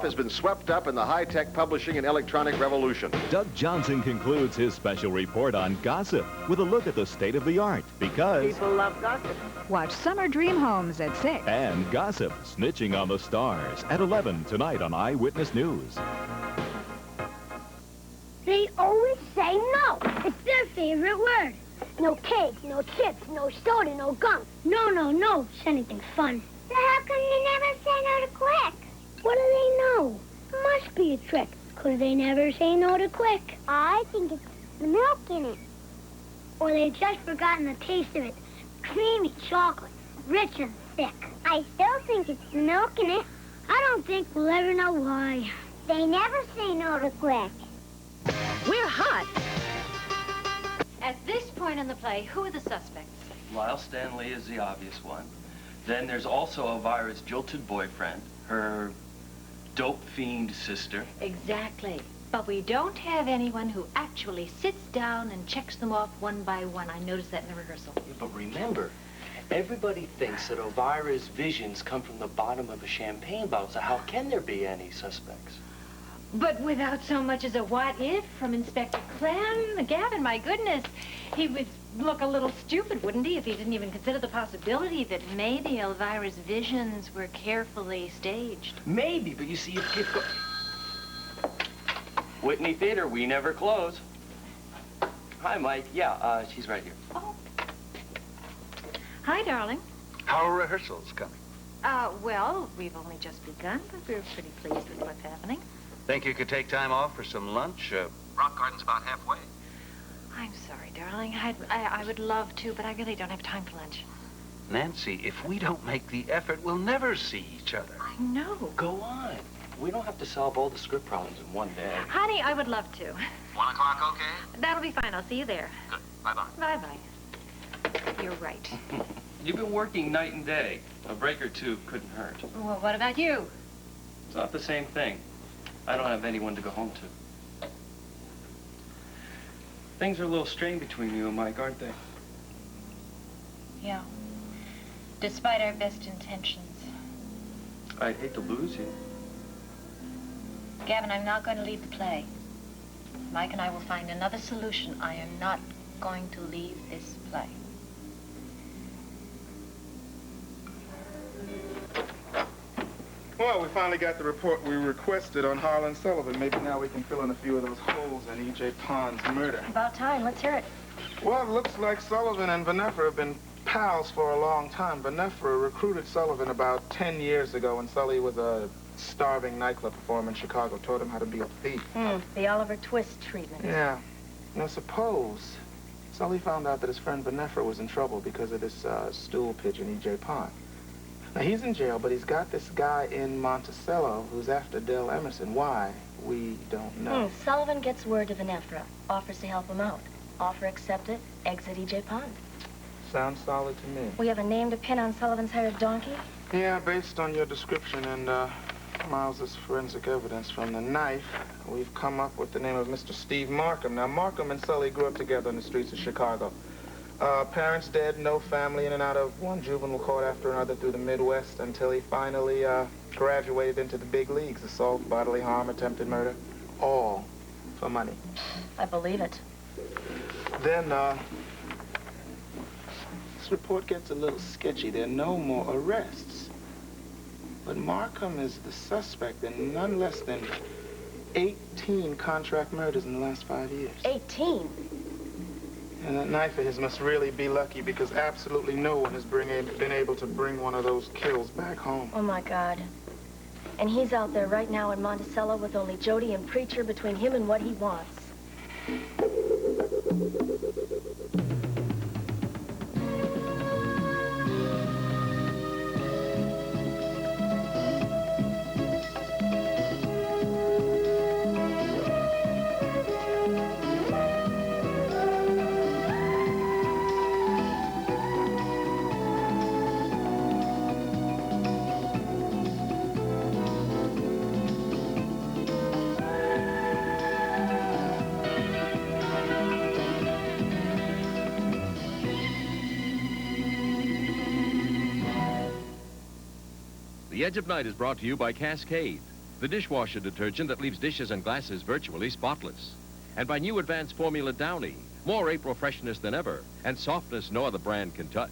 has been swept up in the high-tech publishing and electronic revolution. Doug Johnson concludes his special report on gossip with a look at the state of the art, because people love gossip. Watch Summer Dream Homes at 6. And gossip, snitching on the stars at 11 tonight on Eyewitness News. They always say no. It's their favorite word. No cake, no chips, no soda, no gum. No, no, no. It's anything fun. So how come they never say no to Quick? What do they know? It must be a trick, because they never say no to Quick. I think it's the milk in it. Or they've just forgotten the taste of it. Creamy chocolate, rich and thick. I still think it's the milk in it. I don't think we'll ever know why. They never say no to Quick. We're hot. At this point in the play, who are the suspects? Lyle Stanley is the obvious one. Then there's also Elvira's jilted boyfriend, her dope fiend sister. Exactly. But we don't have anyone who actually sits down and checks them off one by one. I noticed that in the rehearsal. Yeah, but remember, everybody thinks that Elvira's visions come from the bottom of a champagne bottle, so how can there be any suspects? But without so much as a what-if from Inspector Clem, Gavin, my goodness, he would look a little stupid, wouldn't he, if he didn't even consider the possibility that maybe Elvira's visions were carefully staged. Maybe, but you see, if Whitney Theater, we never close. Hi, Mike. Yeah, she's right here. Oh. Hi, darling. How are rehearsals coming? Well, we've only just begun, but we're pretty pleased with what's happening. Think you could take time off for some lunch? Rock Garden's about halfway. I'm sorry, darling. I would love to, but I really don't have time for lunch. Nancy, if we don't make the effort, we'll never see each other. I know. go on. We don't have to solve all the script problems in one day. Honey, I would love to. 1 o'clock, okay? That'll be fine. I'll see you there. Good. Bye-bye. Bye-bye. You're right. You've been working night and day. A break or two couldn't hurt. Well, what about you? It's not the same thing. I don't have anyone to go home to. Things are a little strained between you and Mike, aren't they? Yeah. Despite our best intentions. I'd hate to lose you. Gavin, I'm not going to leave the play. Mike and I will find another solution. I am not going to leave this play. Well, we finally got the report we requested on Harlan Sullivan. Maybe now we can fill in a few of those holes in E.J. Pond's murder. About time. Let's hear it. Well, it looks like Sullivan and Vaneffer have been pals for a long time. Vaneffer recruited Sullivan about 10 years ago when Sully was a starving nightclub performer in Chicago. Taught him how to be a thief. The Oliver Twist treatment. Yeah. Now, suppose Sully found out that his friend Vaneffer was in trouble because of this stool pigeon, E.J. Pond. Now, he's in jail, but he's got this guy in Monticello who's after Del Emerson. Why? We don't know. Sullivan gets word to Vanefra, offers to help him out. Offer accepted, exit E.J. Pond. Sounds solid to me. We have a name to pin on Sullivan's hired donkey? Yeah, based on your description and Miles's forensic evidence from the knife, we've come up with the name of Mr. Steve Markham. Now, Markham and Sully grew up together in the streets of Chicago. Parents dead, no family, in and out of one juvenile court after another through the Midwest until he finally graduated into the big leagues. Assault, bodily harm, attempted murder, all for money. I believe it. Then, this report gets a little sketchy. There are no more arrests. But Markham is the suspect in none less than 18 contract murders in the last 5 years. 18? And that knife of his must really be lucky because absolutely no one has been able to bring one of those kills back home. Oh, my God. And he's out there right now in Monticello with only Jody and Preacher between him and what he wants. The Edge of Night is brought to you by Cascade. the dishwasher detergent that leaves dishes and glasses virtually spotless. And by new advanced formula Downy, more April freshness than ever, and softness no other brand can touch.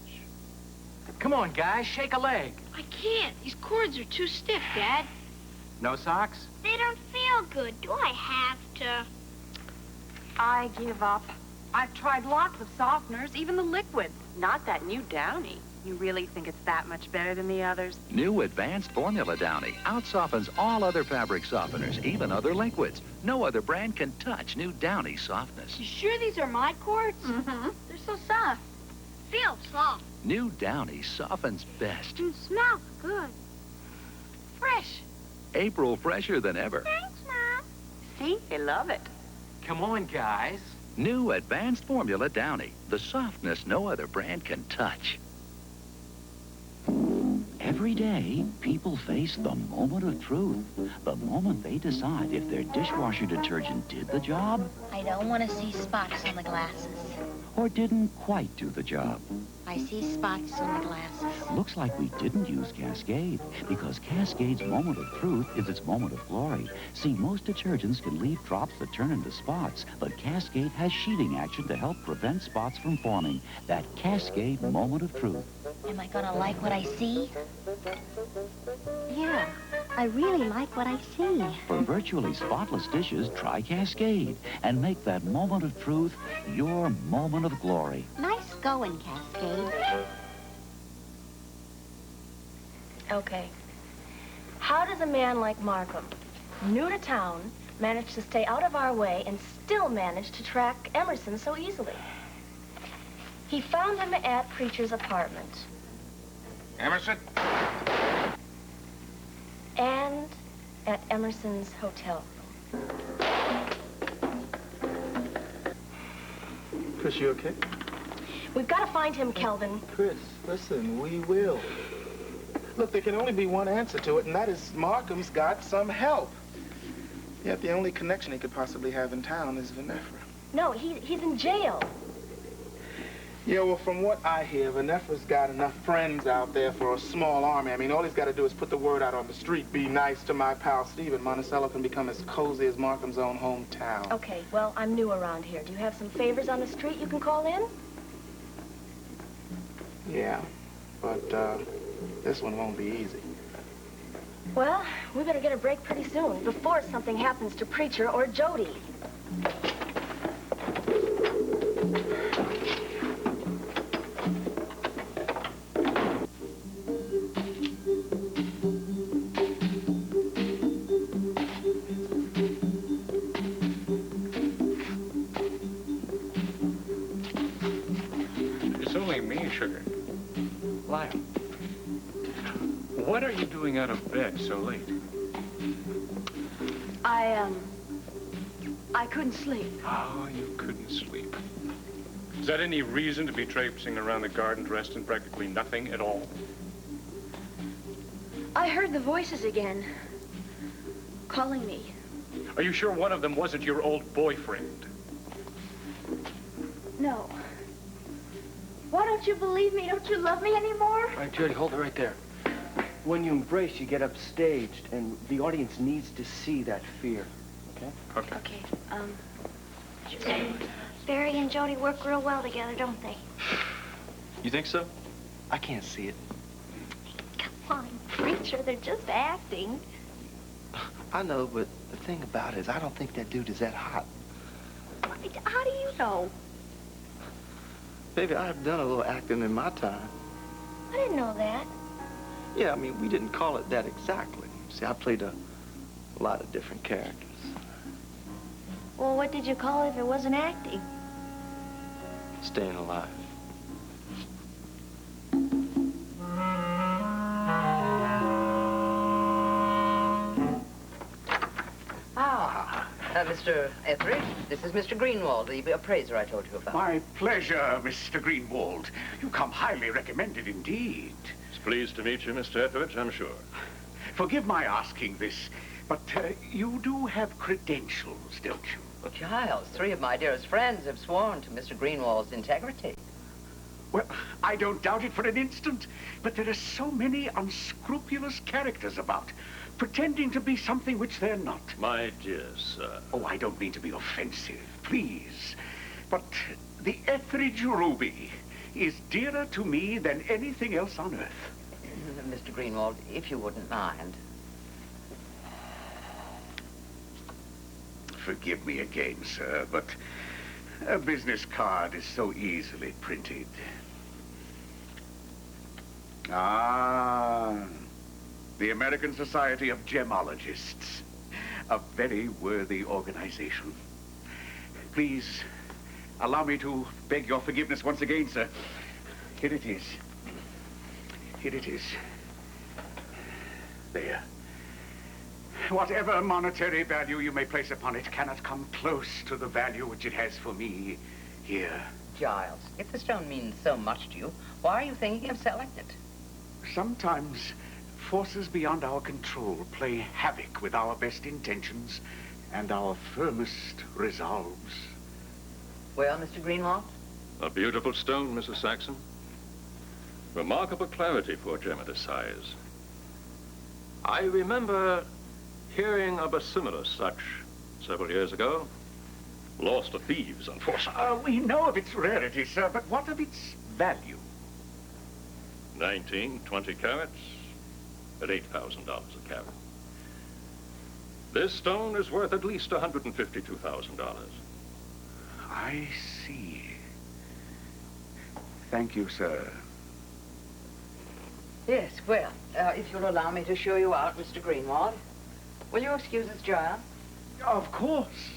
Come on, guys, shake a leg. I can't. These cords are too stiff, Dad. No socks? They don't feel good. Do I have to? I give up. I've tried lots of softeners, even the liquid. Not that new Downy. You really think it's that much better than the others? New advanced formula Downy outsoftens all other fabric softeners, even other liquids. No other brand can touch new Downy softness. You sure these are my cords? Mm-hmm. They're so soft. Feel soft. New Downy softens best. And smells good. Fresh. April fresher than ever. Thanks, Mom. See? They love it. Come on, guys. New advanced formula Downy. The softness no other brand can touch. Every day, people face the moment of truth. The moment they decide if their dishwasher detergent did the job I don't want to see spots on the glasses. or didn't quite do the job. I see spots on the glasses. Looks like we didn't use Cascade, because Cascade's moment of truth is its moment of glory. See, most detergents can leave drops that turn into spots, but Cascade has sheeting action to help prevent spots from forming. That Cascade moment of truth. Am I gonna like what I see? Yeah, I really like what I see. For virtually spotless dishes, try Cascade and make that moment of truth your moment of glory. Nice going, Cascade. Okay. How does a man like Markham, new to town, manage to stay out of our way and still manage to track Emerson so easily? He found him at Preacher's apartment. Emerson? And at Emerson's hotel. Chris, you okay? We've got to find him, Kelvin. Chris, listen, we will. Look, there can only be one answer to it, and that is Markham's got some help. Yet the only connection he could possibly have in town is Vanessa. No, he's in jail. Yeah, well, from what I hear, Vanessa's got enough friends out there for a small army. I mean, all he's got to do is put the word out on the street, be nice to my pal Steve, and Monticello can become as cozy as Markham's own hometown. Okay, well, I'm new around here. Do you have some favors on the street you can call in? Yeah, but this one won't be easy. Well, we better get a break pretty soon, before something happens to Preacher or Jody. It's only me, sugar. Lyle, what are you doing out of bed so late? I couldn't sleep. Oh, you couldn't sleep. Is that any reason to be traipsing around the garden dressed in practically nothing at all? I heard the voices again. Calling me. Are you sure one of them wasn't your old boyfriend? No. Why don't you believe me? Don't you love me anymore? All right, Jody, hold it right there. When you embrace, you get upstaged, and the audience needs to see that fear, okay? Okay. Okay, Barry and Jody work real well together, don't they? You think so? I can't see it. Come on, Preacher, they're just acting. I know, but the thing about it is I don't think that dude is that hot. How do you know? Baby, I've done a little acting in my time. I didn't know that. Yeah, I mean, we didn't call it that exactly. See, I played a lot of different characters. Well, what did you call it if it wasn't acting? Staying alive. Mr. Etheridge, this is Mr. Greenwald, the appraiser I told you about. My pleasure, Mr. Greenwald. You come highly recommended indeed. It's pleased to meet you, Mr. Etheridge, I'm sure. Forgive my asking this, but you do have credentials, don't you? Well, Giles, 3 of my dearest friends have sworn to Mr. Greenwald's integrity. Well, I don't doubt it for an instant, but there are so many unscrupulous characters about. pretending to be something which they're not. My dear sir. Oh, I don't mean to be offensive, please. But the Etheridge ruby is dearer to me than anything else on earth. Mr. Greenwald, if you wouldn't mind. Forgive me again, sir, but a business card is so easily printed. Ah, the American Society of Gemologists. A very worthy organization. Please, allow me to beg your forgiveness once again, sir. Here it is. Here it is. There. Whatever monetary value you may place upon it cannot come close to the value which it has for me here. Giles, if the stone means so much to you, why are you thinking of selling it? Sometimes forces beyond our control play havoc with our best intentions and our firmest resolves. Well, Mr. Greenwald? A beautiful stone, Mrs. Saxon. Remarkable clarity for a gem of this size. I remember hearing of a similar such several years ago. Lost to thieves, unfortunately. We know of its rarity, sir, but what of its value? 19, 20 carats at $8,000 a carat. This stone is worth at least $152,000. I see. Thank you, sir. Yes, well, if you'll allow me to show you out, Mr. Greenwald. Will you excuse us, Giles? Of course.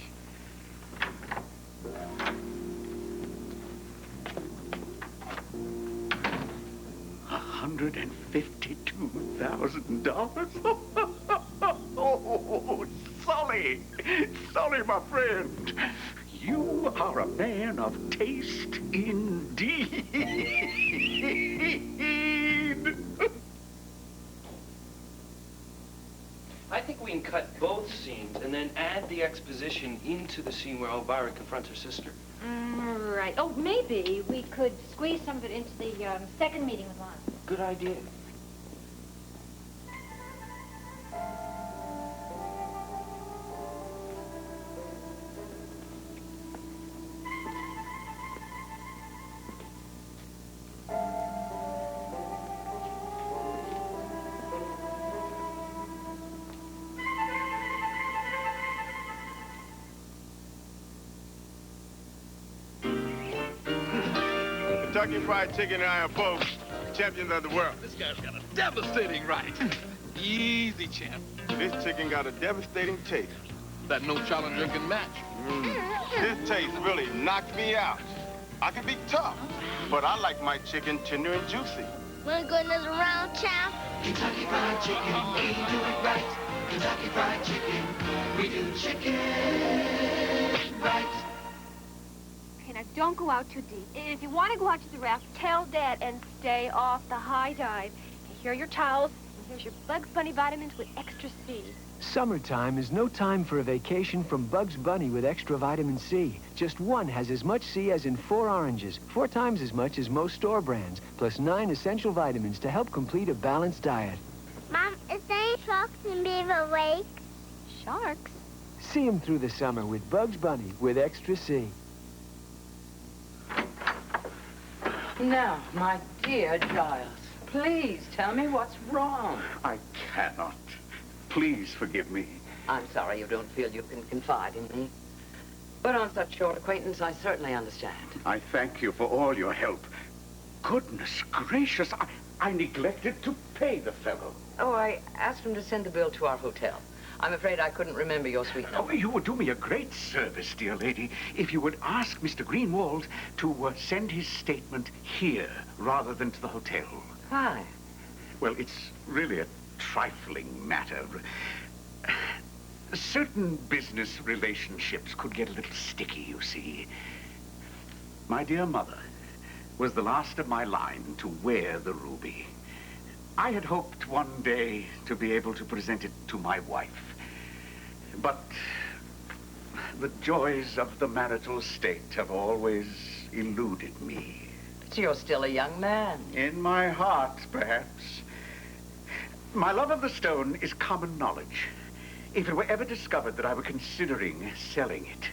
$152,000? Oh, Sully! Sully, my friend! You are a man of taste indeed. I think we can cut both scenes and then add the exposition into the scene where Elvira confronts her sister. Right. Oh, maybe we could squeeze some of it into the second meeting with Lon. Good idea. Kentucky Fried Chicken and I are both champions of the world. This guy's got a devastating right. Easy, champ. This chicken got a devastating taste. That no challenger can match. This taste really knocks me out. I can be tough, but I like my chicken tender and juicy. Wanna go another round, champ? Kentucky Fried Chicken, we do it right. Kentucky Fried Chicken, we do chicken right. Now, don't go out too deep. If you want to go out to the raft, tell Dad and stay off the high dive. Here are your towels, and here's your Bugs Bunny vitamins with extra C. Summertime is no time for a vacation from Bugs Bunny with extra vitamin C. Just one has as much C as in 4 oranges, 4 times as much as most store brands, plus 9 essential vitamins to help complete a balanced diet. Mom, is there any sharks in Beaver Lake? Sharks? See them through the summer with Bugs Bunny with extra C. Now, my dear Giles, please tell me what's wrong. I cannot. Please forgive me. I'm sorry you don't feel you can confide in me. But on such short acquaintance, I certainly understand. I thank you for all your help. Goodness gracious, I neglected to pay the fellow. Oh, I asked him to send the bill to our hotel. I'm afraid I couldn't remember your suite number. Oh, you would do me a great service, dear lady, if you would ask Mr. Greenwald to send his statement here rather than to the hotel. Why? Well, it's really a trifling matter. Certain business relationships could get a little sticky, you see. My dear mother was the last of my line to wear the ruby. I had hoped one day to be able to present it to my wife. But the joys of the marital state have always eluded me. But you're still a young man. In my heart, perhaps. My love of the stone is common knowledge. If it were ever discovered that I were considering selling it,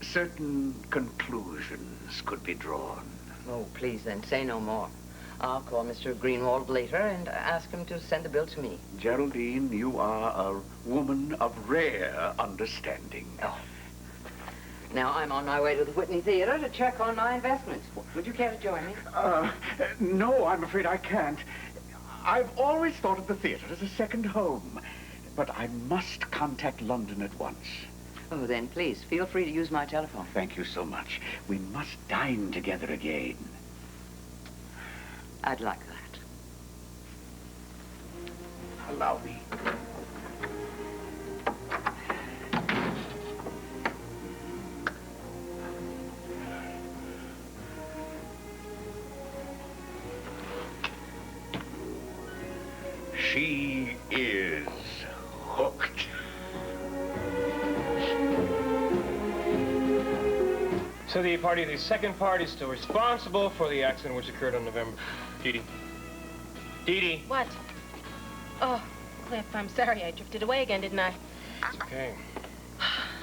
certain conclusions could be drawn. Oh, please, then, say no more. I'll call Mr. Greenwald later and ask him to send the bill to me. Geraldine, you are a woman of rare understanding. Oh. Now, I'm on my way to the Whitney Theater to check on my investments. Would you care to join me? No, I'm afraid I can't. I've always thought of the theater as a second home, but I must contact London at once. Oh, then, please, feel free to use my telephone. Thank you so much. We must dine together again. I'd like that. Allow me. She is hooked. So the party, the second party, is still responsible for the accident which occurred on November. Dee Dee. Dee Dee. What? Oh, Cliff, I'm sorry I drifted away again, didn't I? It's okay.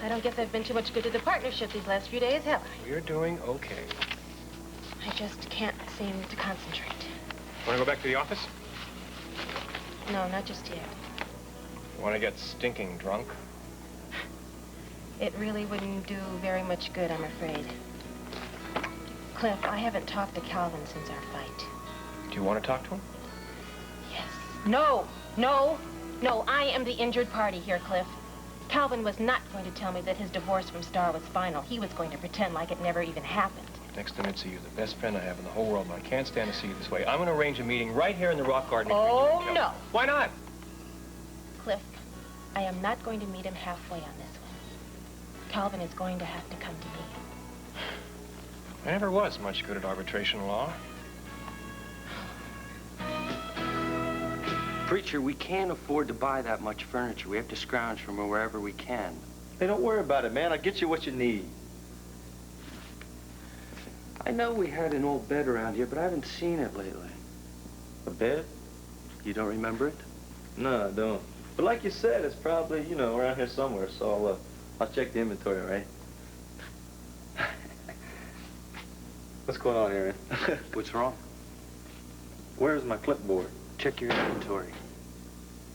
I don't guess I've been too much good to the partnership these last few days, have I? You're doing okay. I just can't seem to concentrate. Want to go back to the office? No, not just yet. Want to get stinking drunk? It really wouldn't do very much good, I'm afraid. Cliff, I haven't talked to Calvin since our fight. Do you want to talk to him? Yes. No! No! No, I am the injured party here, Cliff. Calvin was not going to tell me that his divorce from Star was final. He was going to pretend like it never even happened. Next time I'd see you, the best friend I have in the whole world, and I can't stand to see you this way. I'm going to arrange a meeting right here in the Rock Garden. Oh, no. Why not? Cliff, I am not going to meet him halfway on this one. Calvin is going to have to come to me. I never was much good at arbitration law. Preacher, we can't afford to buy that much furniture. We have to scrounge from wherever we can. Hey, don't worry about it, man. I'll get you what you need. I know we had an old bed around here, but I haven't seen it lately. A bed? You don't remember it? No, I don't. But like you said, it's probably, you know, around here somewhere, so I'll check the inventory, all right? What's going on here, man? What's wrong? Where's my clipboard? Check your inventory.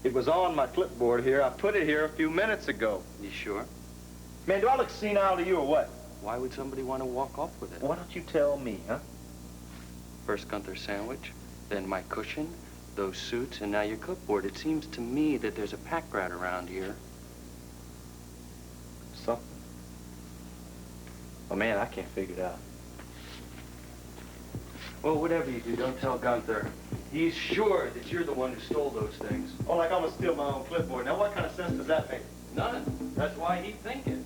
It was on my clipboard here. I put it here a few minutes ago. You sure? Man, do I look senile to you or what? Why would somebody want to walk off with it? Why don't you tell me, huh? First Gunther sandwich, then my cushion, those suits, and now your clipboard. It seems to me that there's a pack rat around here. Something? Oh, man, I can't figure it out. Well, whatever you do, don't tell Gunther. He's sure that you're the one who stole those things. Oh, like I'm gonna steal my own clipboard. Now, what kind of sense does that make? None. That's why he'd think it.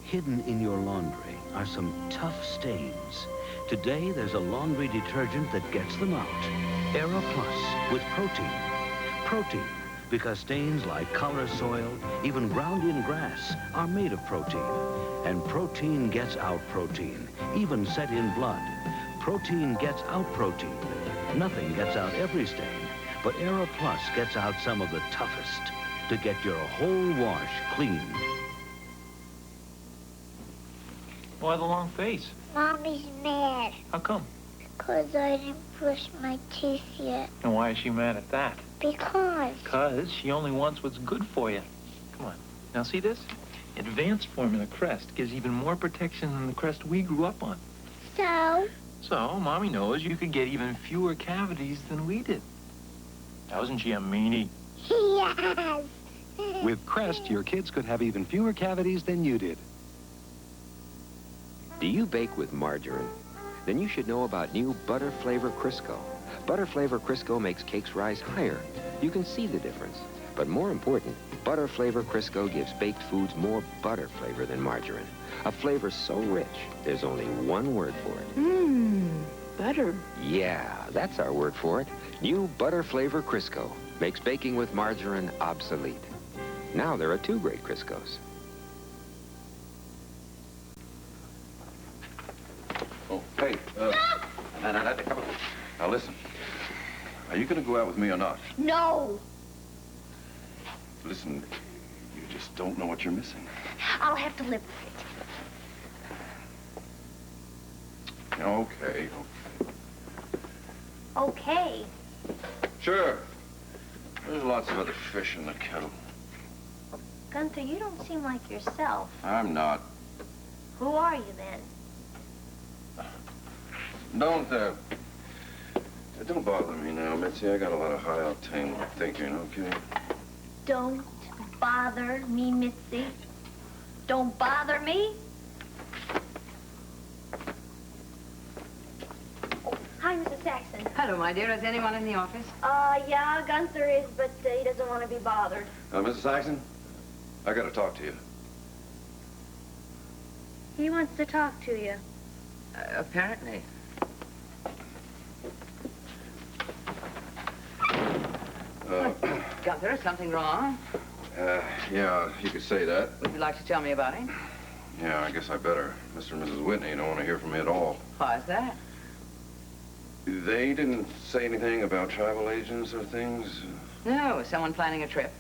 Hidden in your laundry are some tough stains. Today, there's a laundry detergent that gets them out. Era Plus with protein. Protein, because stains like color soil, even ground-in grass, are made of protein. And protein gets out protein, even set in blood. Protein gets out protein. Nothing gets out every stain, but Era Plus gets out some of the toughest to get your whole wash clean. Why the long face? Mommy's mad. How come? Because I didn't brush my teeth yet. And why is she mad at that? Because She only wants what's good for you. Come on. Now see this? Advanced Formula Crest gives even more protection than the Crest we grew up on. So, Mommy knows you could get even fewer cavities than we did. Now, isn't she a meanie? yes. With Crest, your kids could have even fewer cavities than you did. Do you bake with margarine? Then you should know about new Butter Flavor Crisco. Butter Flavor Crisco makes cakes rise higher. You can see the difference. But more important, Butter Flavor Crisco gives baked foods more butter flavor than margarine. A flavor so rich, there's only one word for it. Butter. Yeah, that's our word for it. New Butter Flavor Crisco makes baking with margarine obsolete. Now there are 2 great Criscos. Oh, hey, Are you going to go out with me or not? No. Listen, you just don't know what you're missing. I'll have to live with Okay. it. Okay. Sure. There's lots of other fish in the kettle. Gunther, you don't seem like yourself. I'm not. Who are you then? Don't bother me now, Mitzi. I got a lot of high-octane thinking, okay? Don't bother me, Mitzi. Don't bother me. Hi, Mrs. Saxon. Hello, my dear. Is anyone in the office? Yeah, Gunther is, but he doesn't want to be bothered. Mrs. Saxon, I got to talk to you. He wants to talk to you. Apparently. Gunther, is something wrong? Yeah, you could say that. Would you like to tell me about him? Yeah, I guess I better. Mr. and Mrs. Whitney don't want to hear from me at all. Why is that? They didn't say anything about travel agents or things? No, is someone planning a trip?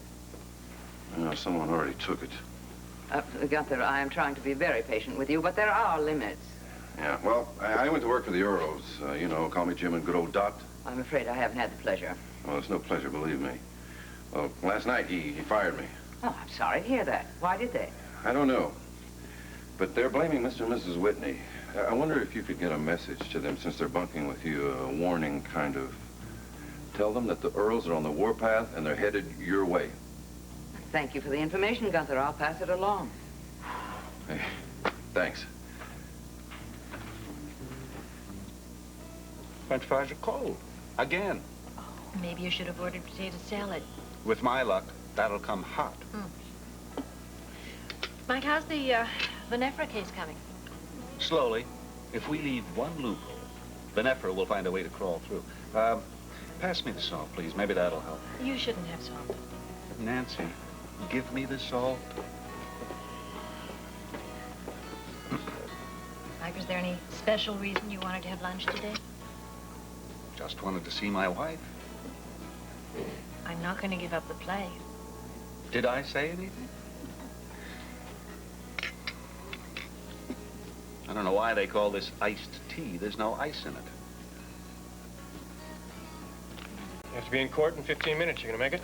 No, someone already took it. Gunther, I am trying to be very patient with you, but there are limits. Yeah, well, I went to work for the Earls. You know, call me Jim and good old Dot. I'm afraid I haven't had the pleasure. Well, it's no pleasure, believe me. Well, last night he fired me. Oh, I'm sorry to hear that. Why did they? I don't know. But they're blaming Mr. and Mrs. Whitney. I wonder if you could get a message to them since they're bunking with you, a warning kind of. Tell them that the Earls are on the warpath and they're headed your way. Thank you for the information, Gunther. I'll pass it along. Hey, thanks. French fries are cold. Again. Maybe you should have ordered potato salad. With my luck, that'll come hot. Mike, how's the Vanefra case coming? Slowly. If we leave one loophole, Vanefra will find a way to crawl through. Pass me the salt, please. Maybe that'll help. You shouldn't have salt. Nancy, give me the salt. Mike, is there any special reason you wanted to have lunch today? Just wanted to see my wife. I'm not going to give up the play. Did I say anything? I don't know why they call this iced tea. There's no ice in it. You have to be in court in 15 minutes. You gonna make it?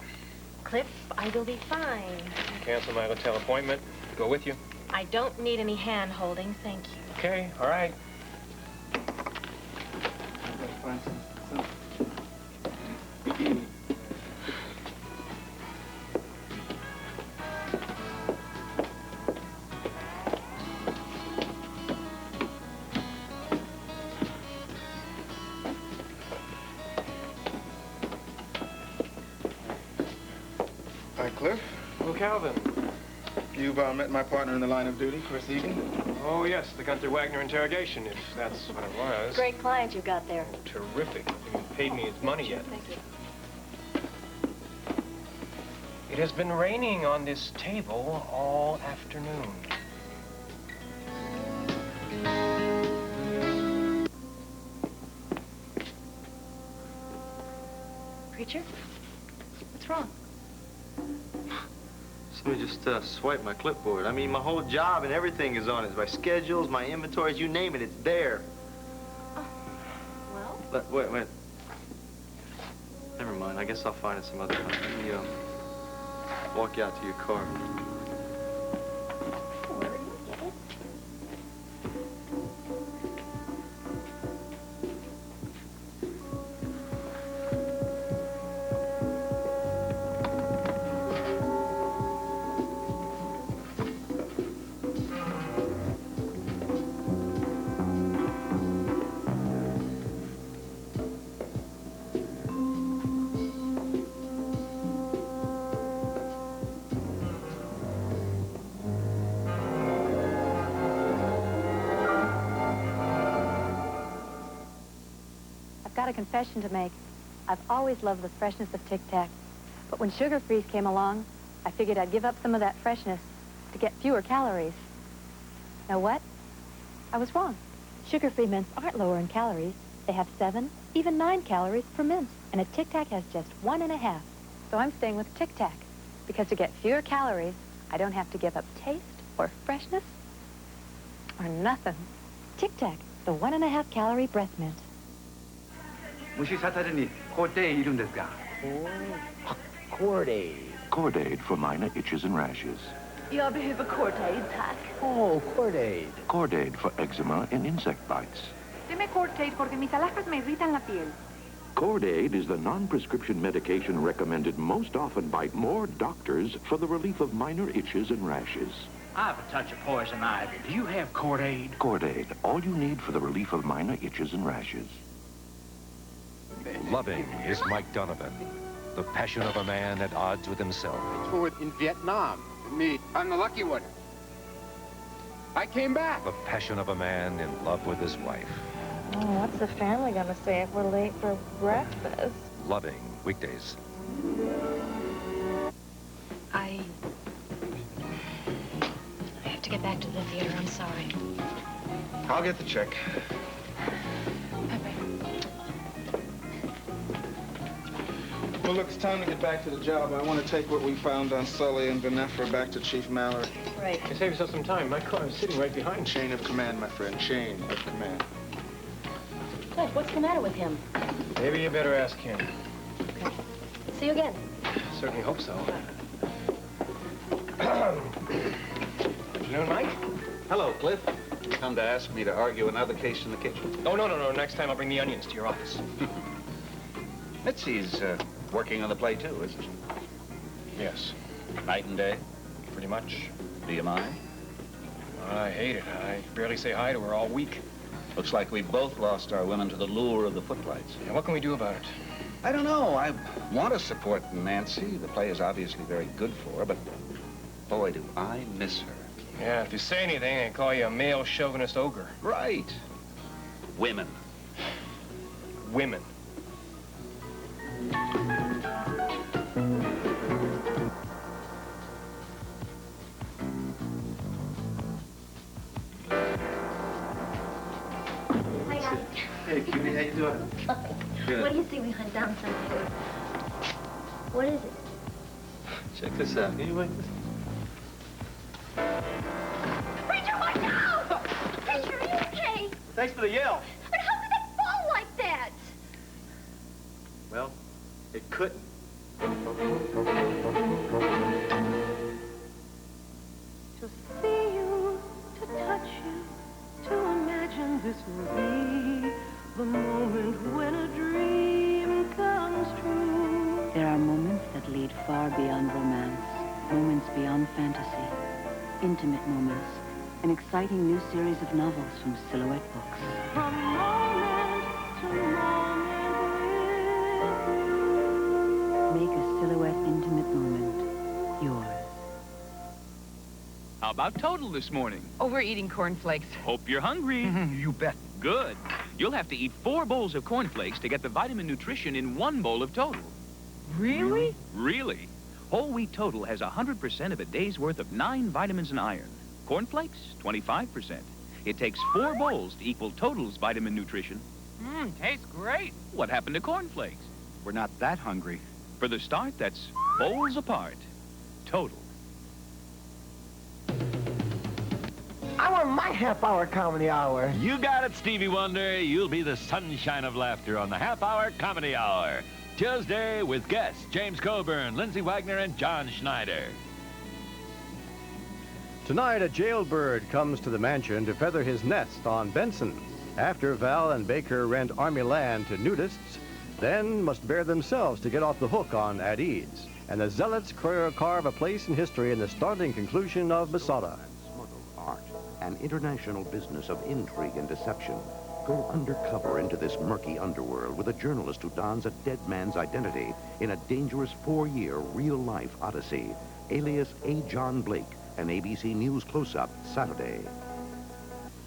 Cliff, I will be fine. Cancel my hotel appointment. Go with you. I don't need any hand-holding, thank you. Okay, all right. Hi, Cliff. Oh, Calvin. You've met my partner in the line of duty, Chris Egan. Oh, yes, the Gunther Wagner interrogation, if that's what it was. Great client you got there. Terrific. He hasn't paid me his money yet. Thank you. It has been raining on this table all afternoon. Preacher? What's wrong? Somebody just swiped my clipboard. I mean, my whole job and everything is on it. My schedules, my inventories, you name it, it's there. Well? Wait. Never mind. I guess I'll find it some other time. Let me walk you out to your car. I've got a confession to make. I've always loved the freshness of Tic Tac. But when Sugar Freeze came along, I figured I'd give up some of that freshness to get fewer calories. Know what? I was wrong. Sugar-free mints aren't lower in calories. They have 7, even 9 calories per mint. And a Tic Tac has just 1.5. So I'm staying with Tic Tac. Because to get fewer calories, I don't have to give up taste or freshness or nothing. Tic Tac, the 1.5 calorie breath mint. 무시사타르니 고대 이름ですか? Cordaid. Cordaid for minor itches and rashes. Jag behöver Cordaid, tack. Oh, Cordaid. Cordaid for eczema and insect bites. Deme Cordaid porque mis alhajas me irritan la piel. Cordaid is the non-prescription medication recommended most often by more doctors for the relief of minor itches and rashes. I have a touch of poison ivy. Do you have Cordaid? Cordaid, all you need for the relief of minor itches and rashes. Loving is Mike Donovan, the passion of a man at odds with himself. In Vietnam. Me, I'm the lucky one. I came back. The passion of a man in love with his wife. Oh, what's the family gonna say if we're late for breakfast? Loving, weekdays. I have to get back to the theater. I'm sorry. I'll get the check. Well, look, it's time to get back to the job. I want to take what we found on Sully and Vanessa back to Chief Mallory. Right. You save yourself some time. My car is sitting right behind. Chain of command, my friend. Chain of command. Judge, what's the matter with him? Maybe you better ask him. Okay. See you again. Certainly hope so. Afternoon, Mike. Hello, Cliff. You come to ask me to argue another case in the kitchen? Oh, no. Next time I'll bring the onions to your office. Mitzi's working on the play, too, isn't she? Yes. Night and day? Pretty much. Do you mind? I hate it. I barely say hi to her all week. Looks like we both lost our women to the lure of the footlights. Yeah, what can we do about it? I don't know. I want to support Nancy. The play is obviously very good for her, but boy, do I miss her. Yeah, if you say anything, they call you a male chauvinist ogre. Right. Women. Women. Hey, cutie, how you doing? Good. What do you see we hunt down some food? What is it? Check this out. Can you wait this? Preacher, watch out! Preacher, are you okay? Thanks for the yell. But how could it fall like that? Well, it couldn't. To see you, to touch you, to imagine this will be the moment when a dream comes true. There are moments that lead far beyond romance, moments beyond fantasy, intimate moments, an exciting new series of novels from Silhouette Books. From moment to moment with you. Make a Silhouette intimate moment yours. How about Total this morning? Oh, we're eating cornflakes. Hope you're hungry. You bet. Good. You'll have to eat 4 bowls of cornflakes to get the vitamin nutrition in 1 bowl of Total. Really? Really. Whole wheat Total has 100% of a day's worth of 9 vitamins and iron. Cornflakes, 25%. It takes 4 bowls to equal Total's vitamin nutrition. Tastes great. What happened to cornflakes? We're not that hungry. For the start, that's bowls apart. Total. I want my half-hour comedy hour. You got it, Stevie Wonder. You'll be the sunshine of laughter on the half-hour comedy hour. Tuesday with guests James Coburn, Lindsay Wagner, and John Schneider. Tonight, a jailbird comes to the mansion to feather his nest on Benson. After Val and Baker rent Army land to nudists, then must bear themselves to get off the hook on At Ease. And the zealots carve a place in history in the startling conclusion of Basada. Art, an international business of intrigue and deception. Go undercover into this murky underworld with a journalist who dons a dead man's identity in a dangerous 4-year real-life odyssey. Alias A. John Blake, an ABC News close-up, Saturday.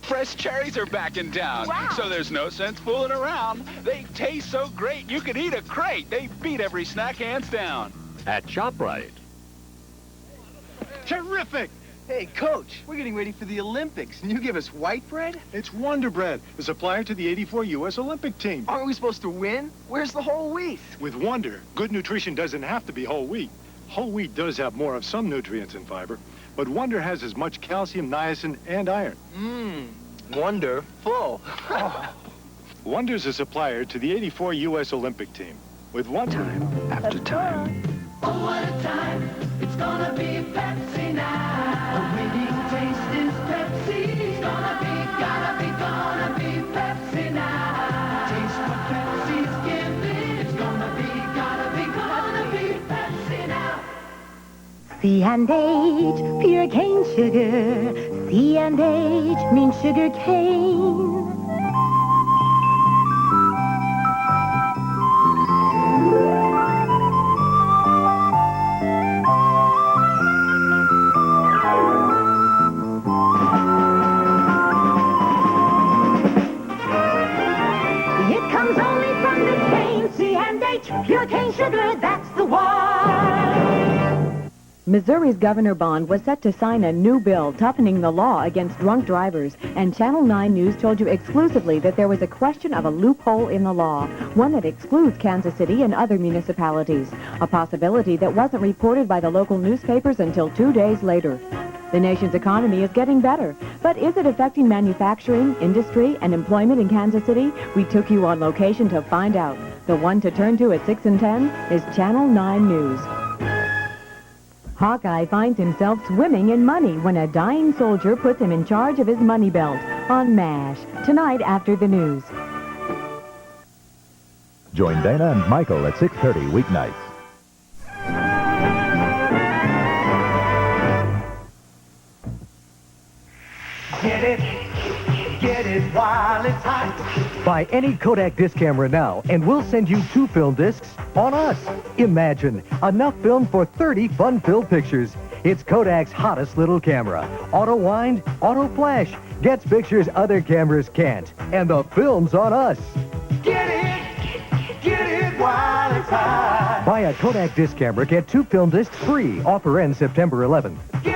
Fresh cherries are back in town, so there's no sense fooling around. They taste so great, you could eat a crate. They beat every snack hands down. At ShopRite. Terrific! Hey, Coach, we're getting ready for the Olympics, and you give us white bread? It's Wonder Bread, the supplier to the '84 U.S. Olympic team. Aren't we supposed to win? Where's the whole wheat? With Wonder, good nutrition doesn't have to be whole wheat. Whole wheat does have more of some nutrients and fiber, but Wonder has as much calcium, niacin, and iron. Wonderful. Wonder's a supplier to the '84 U.S. Olympic team. With Wonder... Time after time. Oh, what a time. It's gonna be Pepsi now. The winning taste is Pepsi. It's gonna be Pepsi now. Taste what Pepsi's giving. It's gonna be Pepsi now. C&H, pure cane sugar. C&H means sugar cane. Pure cane sugar, that's the one. Missouri's Governor Bond was set to sign a new bill toughening the law against drunk drivers, and Channel 9 News told you exclusively that there was a question of a loophole in the law, one that excludes Kansas City and other municipalities, a possibility that wasn't reported by the local newspapers until 2 days later. The nation's economy is getting better, but is it affecting manufacturing, industry, and employment in Kansas City? We took you on location to find out. The one to turn to at 6 and 10 is Channel 9 News. Hawkeye finds himself swimming in money when a dying soldier puts him in charge of his money belt on MASH, tonight after the news. Join Dana and Michael at 6:30 weeknights. Get it while it's hot. Buy any Kodak disc camera now, and we'll send you 2 film discs on us. Imagine, enough film for 30 fun-filled pictures. It's Kodak's hottest little camera. Auto-wind, auto-flash. Gets pictures other cameras can't. And the film's on us. Get it while it's hot. Buy a Kodak disc camera, get 2 film discs free. Offer ends September 11th. Get